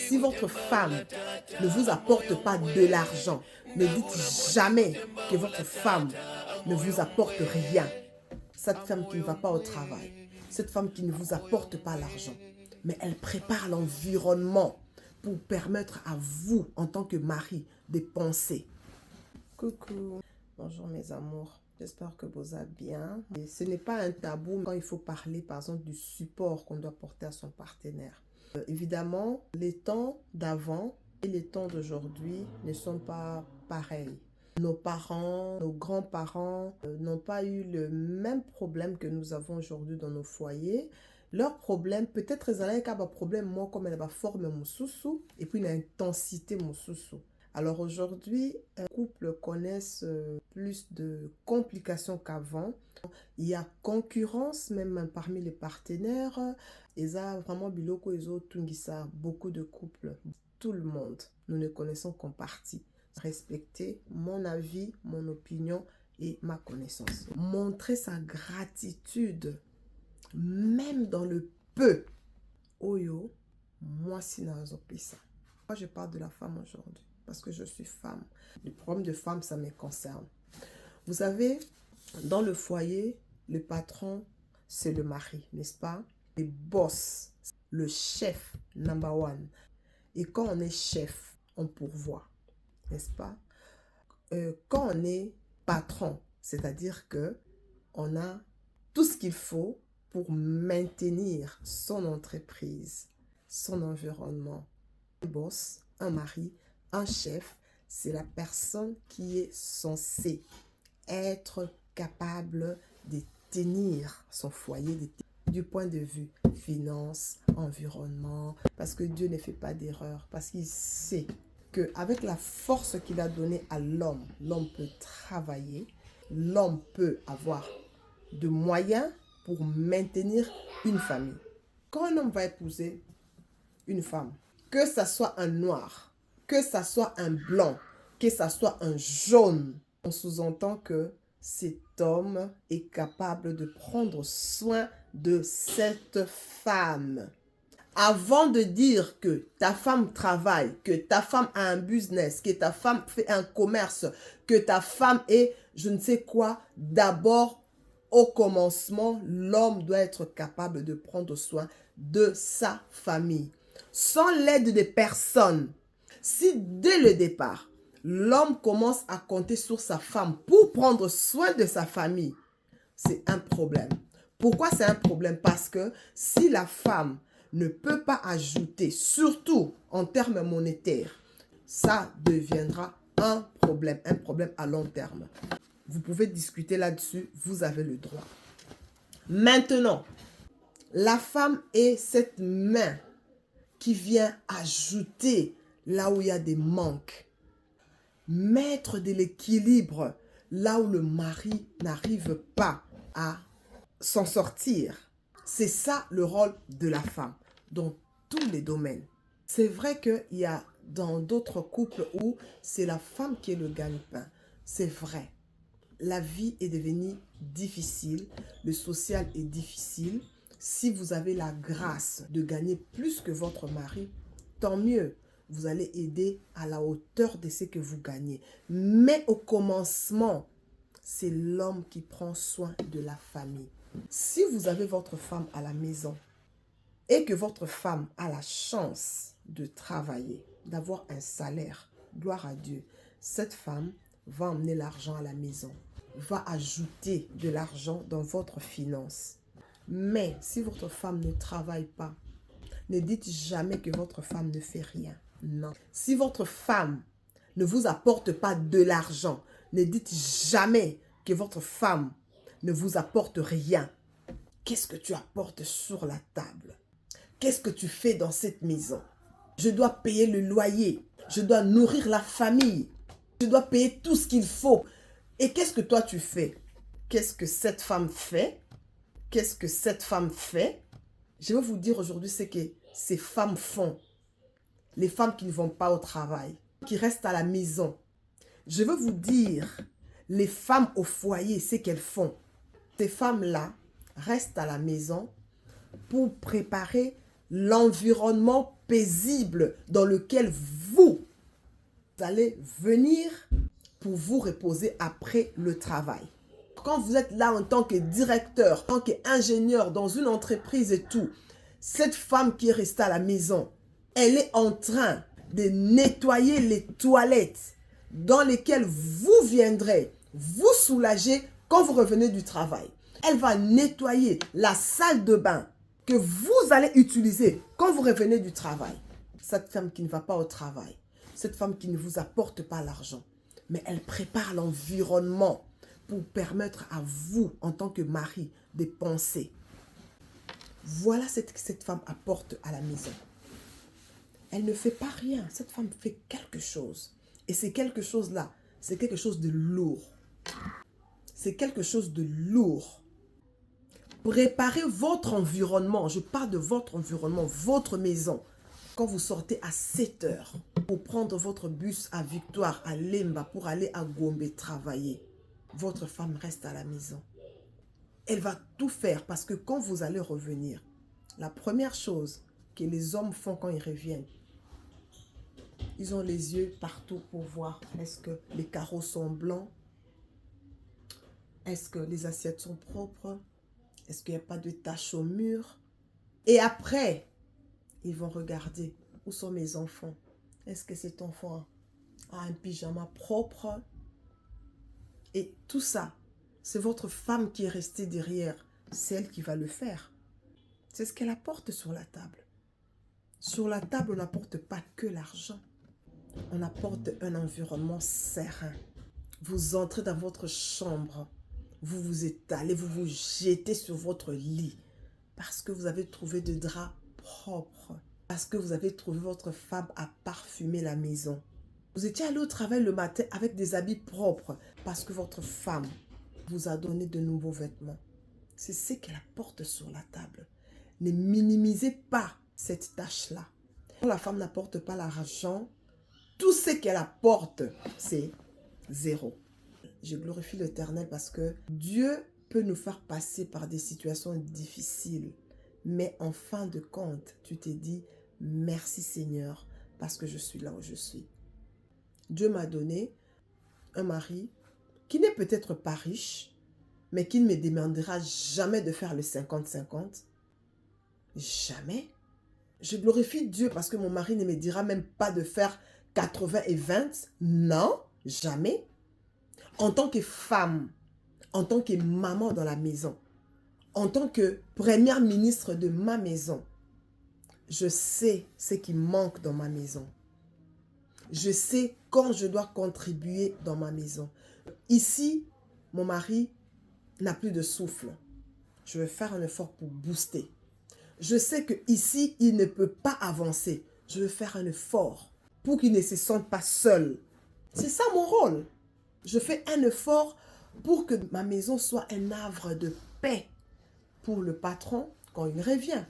Si votre femme ne vous apporte pas de l'argent, ne dites jamais que votre femme ne vous apporte rien. Cette femme qui ne va pas au travail, cette femme qui ne vous apporte pas l'argent, mais elle prépare l'environnement pour permettre à vous, en tant que mari, de penser. Coucou, bonjour mes amours, j'espère que vous allez bien. Et ce n'est pas un tabou quand il faut parler par exemple du support qu'on doit porter à son partenaire. Évidemment, les temps d'avant et les temps d'aujourd'hui ne sont pas pareils. Nos parents, nos grands-parents n'ont pas eu le même problème que nous avons aujourd'hui dans nos foyers. Leur problème, peut-être ils allaient avoir un problème, moi, comme elle va former mon sous-sous, et puis une intensité mon sous-sous. Alors aujourd'hui, les couples connaissent plus de complications qu'avant. Il y a concurrence même parmi les partenaires. Ils ont vraiment biloko, ils ont tungisa, beaucoup de couples, tout le monde. Nous ne connaissons qu'en partie. Respecter mon avis, mon opinion et ma connaissance. Montrer sa gratitude, même dans le peu. Oyo, moi si ça. Moi je parle de la femme aujourd'hui parce que je suis femme. Les problèmes de femme, ça me concerne. Vous savez, dans le foyer, le patron, c'est le mari, n'est-ce pas? Le boss, le chef number one. Et quand on est chef, on pourvoit, n'est-ce pas? Quand on est patron, c'est-à-dire que on a tout ce qu'il faut pour maintenir son entreprise, son environnement. Un boss, un mari, un chef, c'est la personne qui est censée être capable de tenir son foyer du point de vue finance, environnement, parce que Dieu ne fait pas d'erreur, parce qu'il sait qu'avec la force qu'il a donnée à l'homme, l'homme peut travailler, l'homme peut avoir de moyens pour maintenir une famille. Quand un homme va épouser une femme, que ça soit un noir, que ça soit un blanc, que ça soit un jaune, on sous-entend que cet homme est capable de prendre soin de cette femme. Avant de dire que ta femme travaille, que ta femme a un business, que ta femme fait un commerce, que ta femme est je ne sais quoi, d'abord, au commencement, l'homme doit être capable de prendre soin de sa famille. Sans l'aide de personne, si dès le départ, l'homme commence à compter sur sa femme pour prendre soin de sa famille, c'est un problème. Pourquoi c'est un problème? Parce que si la femme ne peut pas ajouter, surtout en termes monétaires, ça deviendra un problème à long terme. Vous pouvez discuter là-dessus, vous avez le droit. Maintenant, la femme est cette main qui vient ajouter là où il y a des manques. Mettre de l'équilibre là où le mari n'arrive pas à s'en sortir. C'est ça le rôle de la femme dans tous les domaines. C'est vrai qu'il y a dans d'autres couples où c'est la femme qui est le gagne-pain. C'est vrai. La vie est devenue difficile, le social est difficile. Si vous avez la grâce de gagner plus que votre mari, tant mieux. Vous allez aider à la hauteur de ce que vous gagnez. Mais au commencement, c'est l'homme qui prend soin de la famille. Si vous avez votre femme à la maison et que votre femme a la chance de travailler, d'avoir un salaire, gloire à Dieu, cette femme va emmener l'argent à la maison, va ajouter de l'argent dans votre finance. Mais si votre femme ne travaille pas, ne dites jamais que votre femme ne fait rien. Non. Si votre femme ne vous apporte pas de l'argent, ne dites jamais que votre femme ne vous apporte rien. Qu'est-ce que tu apportes sur la table? Qu'est-ce que tu fais dans cette maison? Je dois payer le loyer. Je dois nourrir la famille. Je dois payer tout ce qu'il faut. Et qu'est-ce que toi tu fais? Qu'est-ce que cette femme fait? Qu'est-ce que cette femme fait? Je vais vous dire aujourd'hui ce que ces femmes font. Les femmes qui ne vont pas au travail, qui restent à la maison. Je veux vous dire, les femmes au foyer, ce qu'elles font. Ces femmes-là restent à la maison pour préparer l'environnement paisible dans lequel vous allez venir pour vous reposer après le travail. Quand vous êtes là en tant que directeur, en tant qu'ingénieur dans une entreprise et tout, cette femme qui est restée à la maison, elle est en train de nettoyer les toilettes dans lesquelles vous viendrez vous soulager quand vous revenez du travail. Elle va nettoyer la salle de bain que vous allez utiliser quand vous revenez du travail. Cette femme qui ne va pas au travail, cette femme qui ne vous apporte pas l'argent, mais elle prépare l'environnement pour permettre à vous, en tant que mari, de penser. Voilà ce que cette femme apporte à la maison. Elle ne fait pas rien. Cette femme fait quelque chose. Et c'est quelque chose-là, c'est quelque chose de lourd. C'est quelque chose de lourd. Préparez votre environnement. Je parle de votre environnement, votre maison. Quand vous sortez à 7 heures pour prendre votre bus à Victoire, à Lemba, pour aller à Gombe travailler, votre femme reste à la maison. Elle va tout faire parce que quand vous allez revenir, la première chose que les hommes font quand ils reviennent, ils ont les yeux partout pour voir est-ce que les carreaux sont blancs, est-ce que les assiettes sont propres, est-ce qu'il n'y a pas de taches au mur. Et après, ils vont regarder où sont mes enfants. Est-ce que cet enfant a un pyjama propre? Et tout ça, c'est votre femme qui est restée derrière. C'est elle qui va le faire. C'est ce qu'elle apporte sur la table. Sur la table, on n'apporte pas que l'argent. On apporte un environnement serein. Vous entrez dans votre chambre. Vous vous étalez, vous vous jetez sur votre lit. Parce que vous avez trouvé des draps propres. Parce que vous avez trouvé votre femme à parfumer la maison. Vous étiez allé au travail le matin avec des habits propres. Parce que votre femme vous a donné de nouveaux vêtements. C'est ce qu'elle apporte sur la table. Ne minimisez pas cette tâche-là. Quand la femme n'apporte pas l'argent, tout ce qu'elle apporte, c'est zéro. Je glorifie l'Éternel parce que Dieu peut nous faire passer par des situations difficiles. Mais en fin de compte, tu te dis, merci Seigneur, parce que je suis là où je suis. Dieu m'a donné un mari qui n'est peut-être pas riche, mais qui ne me demandera jamais de faire le 50-50. Jamais. Je glorifie Dieu parce que mon mari ne me dira même pas de faire 80 et 20. Non, jamais. En tant que femme, en tant que maman dans la maison, en tant que première ministre de ma maison, je sais ce qui manque dans ma maison. Je sais quand je dois contribuer dans ma maison. Ici, mon mari n'a plus de souffle. Je vais faire un effort pour booster. Je sais qu'ici, il ne peut pas avancer. Je vais faire un effort pour qu'il ne se sente pas seul. C'est ça mon rôle. Je fais un effort pour que ma maison soit un havre de paix pour le patron quand il revient.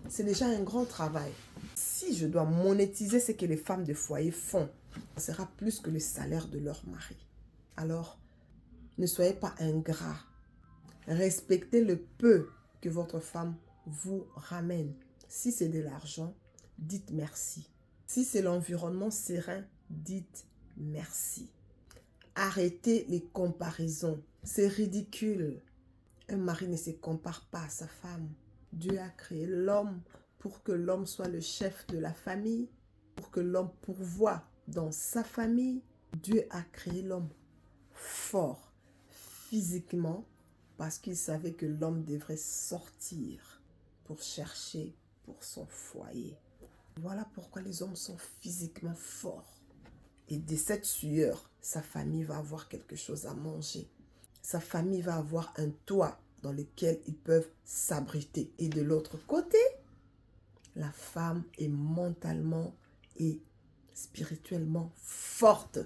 C'est déjà un grand travail. Si je dois monétiser ce que les femmes de foyer font, ce sera plus que le salaire de leur mari. Alors, ne soyez pas ingrats. Respectez le peu que votre femme vous ramène. Si c'est de l'argent, dites merci. Si c'est l'environnement serein, dites merci. Arrêtez les comparaisons. C'est ridicule. Un mari ne se compare pas à sa femme. Dieu a créé l'homme pour que l'homme soit le chef de la famille, pour que l'homme pourvoie dans sa famille. Dieu a créé l'homme fort physiquement parce qu'il savait que l'homme devrait sortir pour chercher pour son foyer. Voilà pourquoi les hommes sont physiquement forts. Et de cette sueur, sa famille va avoir quelque chose à manger. Sa famille va avoir un toit dans lequel ils peuvent s'abriter. Et de l'autre côté, la femme est mentalement et spirituellement forte.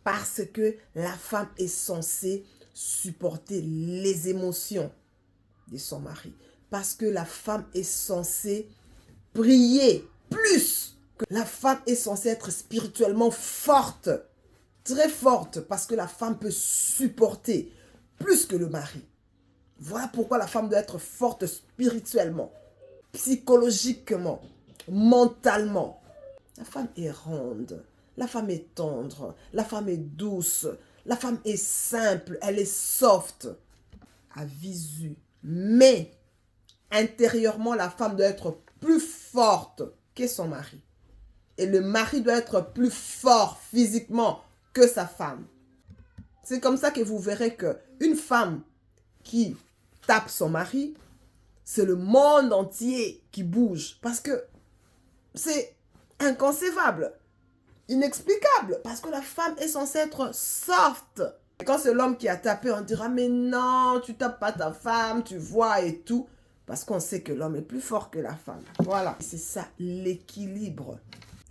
Parce que la femme est censée supporter les émotions de son mari. Parce que la femme est censée prier plus. La femme est censée être spirituellement forte. Très forte. Parce que la femme peut supporter plus que le mari. Voilà pourquoi la femme doit être forte spirituellement, psychologiquement. mentalement. La femme est ronde, la femme est tendre, la femme est douce, la femme est simple, elle est soft, à visu. Mais intérieurement, la femme doit être plus forte que son mari. Et le mari doit être plus fort physiquement que sa femme. C'est comme ça que vous verrez qu'une femme qui tape son mari, c'est le monde entier qui bouge. Parce que c'est inconcevable, inexplicable. Parce que la femme est censée être soft. Et quand c'est l'homme qui a tapé, on dira, mais non, tu tapes pas ta femme, tu vois et tout. Parce qu'on sait que l'homme est plus fort que la femme. Voilà, c'est ça, l'équilibre.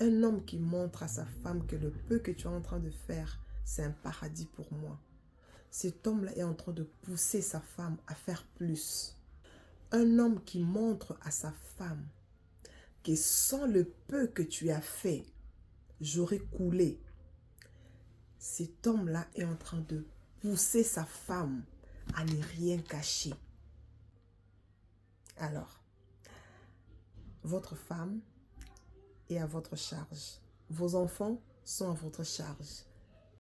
Un homme qui montre à sa femme que le peu que tu es en train de faire, c'est un paradis pour moi. Cet homme-là est en train de pousser sa femme à faire plus. Un homme qui montre à sa femme que sans le peu que tu as fait, j'aurais coulé. Cet homme-là est en train de pousser sa femme à ne rien cacher. Alors, votre femme est à votre charge. Vos enfants sont à votre charge.